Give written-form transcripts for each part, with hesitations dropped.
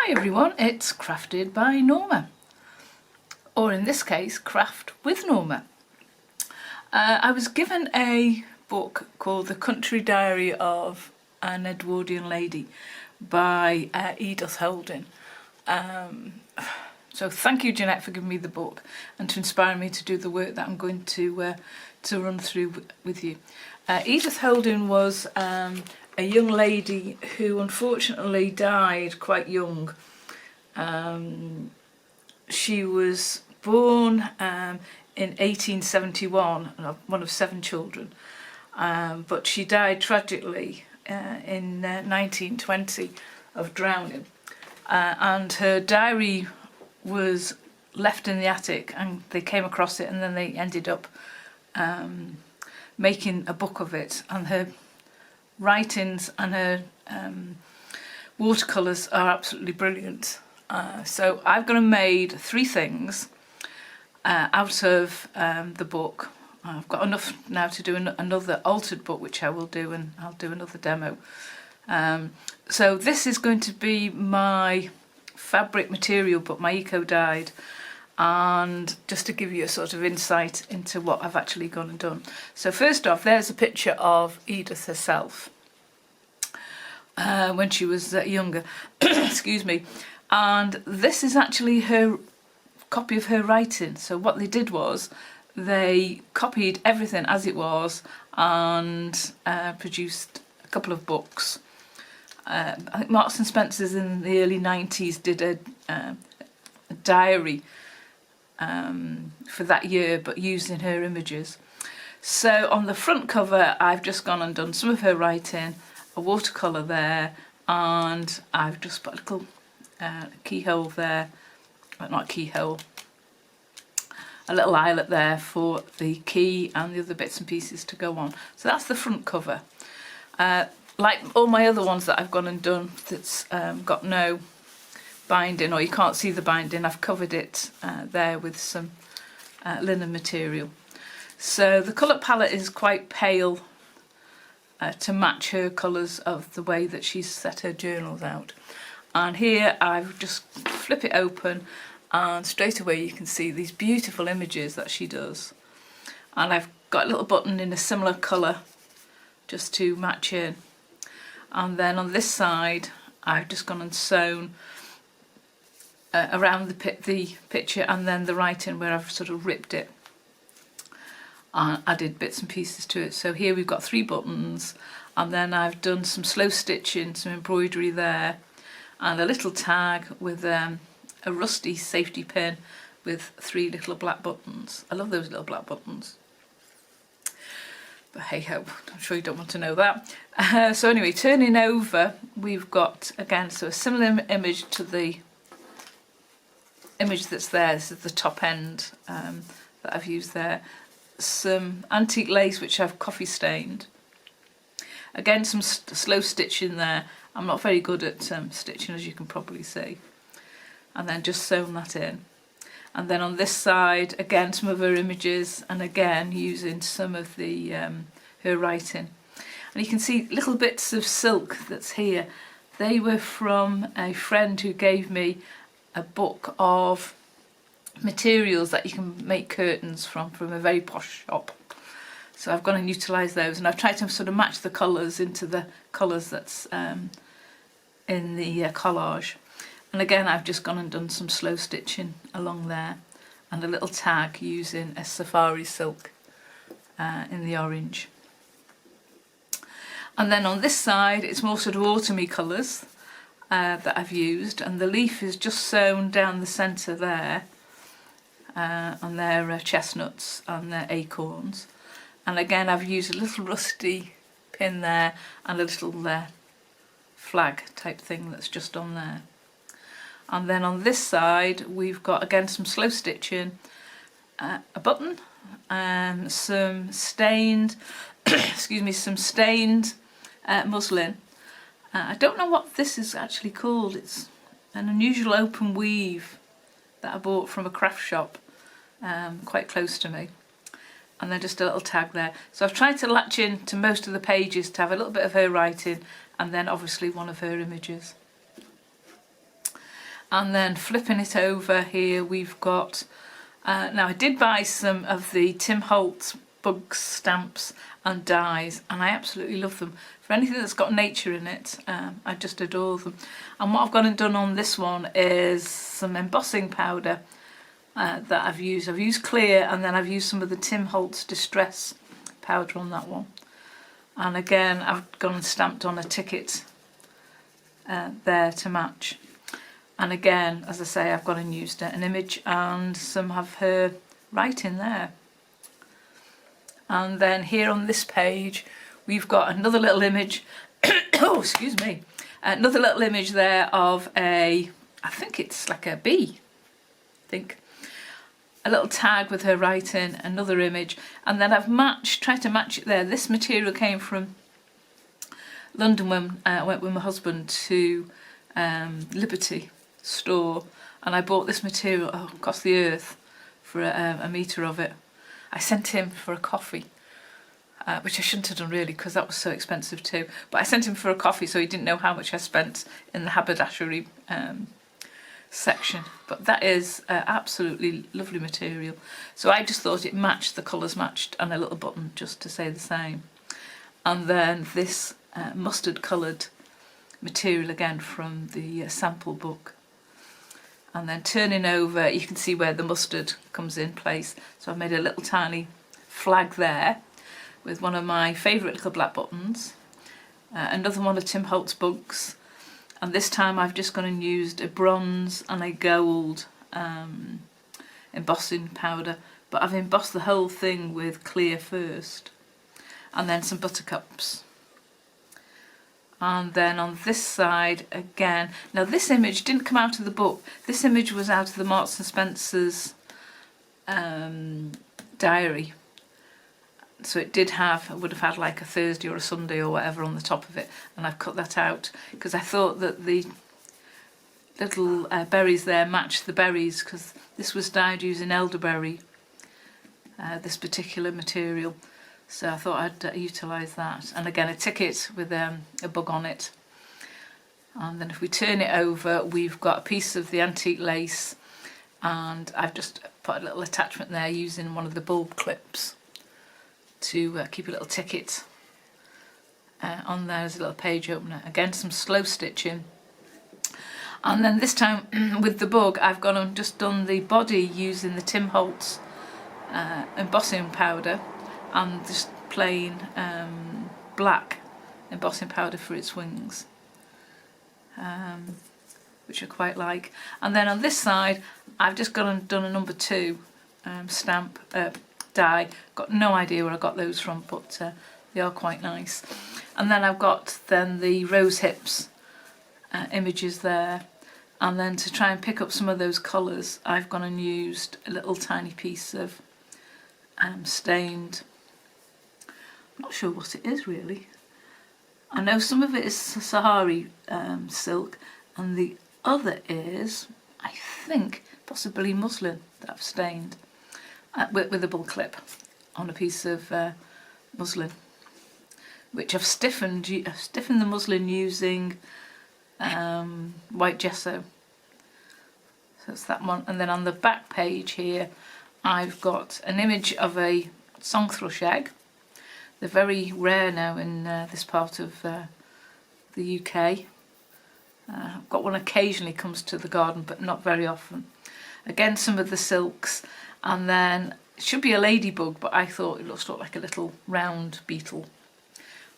Hi everyone, it's Crafted by Norma, or in this case, Craft with Norma. I was given a book called The Country Diary of an Edwardian Lady by Edith Holden. So thank you, Jeanette, for giving me the book and to inspire me to do the work that I'm going to run through with you. Edith Holden was a young lady who unfortunately died quite young. She was born in 1871, one of 7 children, but she died tragically in 1920 of drowning. And her diary was left in the attic, and they came across it, and then they ended up making a book of it. And her writings and her watercolours are absolutely brilliant. So I've gone and made 3 things out of the book. I've got enough now to do another altered book, which I will do, and I'll do another demo. So this is going to be my fabric material, but my eco dyed, and just to give you a sort of insight into what I've actually gone and done. So first off, there's a picture of Edith herself when she was younger. Excuse me. And this is actually her copy of her writing. So what they did was they copied everything as it was and produced a couple of books. I think Marks and Spencer's in the early 90s did a diary for that year, but using her images. So on the front cover, I've just gone and done some of her writing, a watercolour there, and I've just put a little keyhole there, not a keyhole, a little eyelet there for the key and the other bits and pieces to go on. So that's the front cover. Like all my other ones that I've gone and done that's got no binding, or you can't see the binding, I've covered it there with some linen material. So the colour palette is quite pale to match her colours of the way that she's set her journals out. And here I've just flip it open, and straight away you can see these beautiful images that she does. And I've got a little button in a similar colour just to match in. And then on this side I've just gone and sewn around the picture, and then the writing where I've sort of ripped it and added bits and pieces to it. So here we've got 3 buttons, and then I've done some slow stitching, some embroidery there, and a little tag with a rusty safety pin with 3 little black buttons. I love those little black buttons. But hey ho, I'm sure you don't want to know that. So anyway, turning over, we've got, again, so a similar image to the image that's there. This is the top end that I've used there. Some antique lace which I've coffee stained. Again, some slow stitching there. I'm not very good at stitching, as you can probably see. And then just sewn that in. And then on this side, again, some of her images, and again using some of the her writing. And you can see little bits of silk that's here. They were from a friend who gave me a book of materials that you can make curtains from a very posh shop. So I've gone and utilised those, and I've tried to sort of match the colours into the colours that's in the collage. And again, I've just gone and done some slow stitching along there, and a little tag using a safari silk in the orange. And then on this side, it's more sort of autumny colours that I've used, and the leaf is just sewn down the centre there, and they're chestnuts and they're acorns. And again, I've used a little rusty pin there and a little flag type thing that's just on there. And then on this side, we've got, again, some slow stitching, a button, some stained, excuse me, some stained muslin. I don't know what this is actually called. It's an unusual open weave that I bought from a craft shop quite close to me. And then just a little tag there. So I've tried to latch in to most of the pages to have a little bit of her writing, and then obviously one of her images. And then flipping it over here, we've got, now I did buy some of the Tim Holtz Bugs stamps and dies, and I absolutely love them. For anything that's got nature in it, I just adore them. And what I've gone and done on this one is some embossing powder that I've used. I've used clear, and then I've used some of the Tim Holtz Distress powder on that one. And again, I've gone and stamped on a ticket there to match. And again, as I say, I've gone and used an image and some of her writing there. And then here on this page, we've got another little image. Oh, excuse me. Another little image there of I think it's like a bee. I think. A little tag with her writing, another image. And then I've tried to match it there. This material came from London when I went with my husband to Liberty store, and I bought this material across the earth for a metre of it. I sent him for a coffee, which I shouldn't have done really because that was so expensive too, but I sent him for a coffee so he didn't know how much I spent in the haberdashery section. But that is absolutely lovely material, so I just thought it matched, the colours matched, and a little button just to say the same. And then this mustard coloured material again from the sample book. And then turning over, you can see where the mustard comes in place. So I've made a little tiny flag there with one of my favourite little black buttons. Another one of Tim Holtz Bugs. And this time I've just gone and used a bronze and a gold embossing powder. But I've embossed the whole thing with clear first. And then some buttercups. And then on this side again, now this image didn't come out of the book, this image was out of the Marks and Spencer's diary. So it would have had like a Thursday or a Sunday or whatever on the top of it, and I've cut that out because I thought that the little berries there matched the berries, because this was dyed using elderberry, this particular material. So I thought I'd utilise that. And again, a ticket with a bug on it. And then if we turn it over, we've got a piece of the antique lace, and I've just put a little attachment there using one of the bulb clips to keep a little ticket on there as a little page opener. Again, some slow stitching. And then this time with the bug, I've gone and just done the body using the Tim Holtz embossing powder, and just plain black embossing powder for its wings, which I quite like. And then on this side, I've just gone and done a number 2 stamp die. Got no idea where I got those from, but they are quite nice. And then I've got the rose hips images there. And then to try and pick up some of those colours, I've gone and used a little tiny piece of stained, I'm not sure what it is really. I know some of it is Sahari silk, and the other is, I think, possibly muslin that I've stained with a bull clip on a piece of muslin, which I've stiffened. I've stiffened the muslin using white gesso. So it's that one. And then on the back page here, I've got an image of a song thrush egg. They're very rare now in this part of the UK. I've got one occasionally comes to the garden, but not very often. Again, some of the silks, and then it should be a ladybug, but I thought it looked like a little round beetle,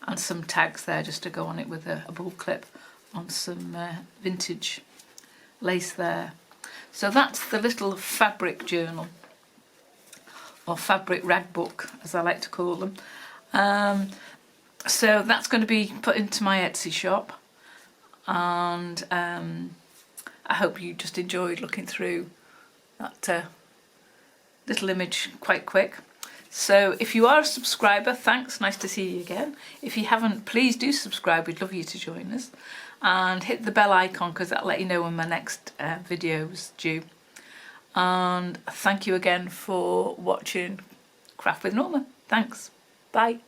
and some tags there just to go on it with a bulb clip on some vintage lace there. So that's the little fabric journal, or fabric rag book as I like to call them. So that's going to be put into my Etsy shop, and I hope you just enjoyed looking through that little image quite quick. So if you are a subscriber, thanks, nice to see you again. If you haven't, please do subscribe, we'd love you to join us, and hit the bell icon because that'll let you know when my next video is due. And thank you again for watching Craft with Norma. Thanks. Bye.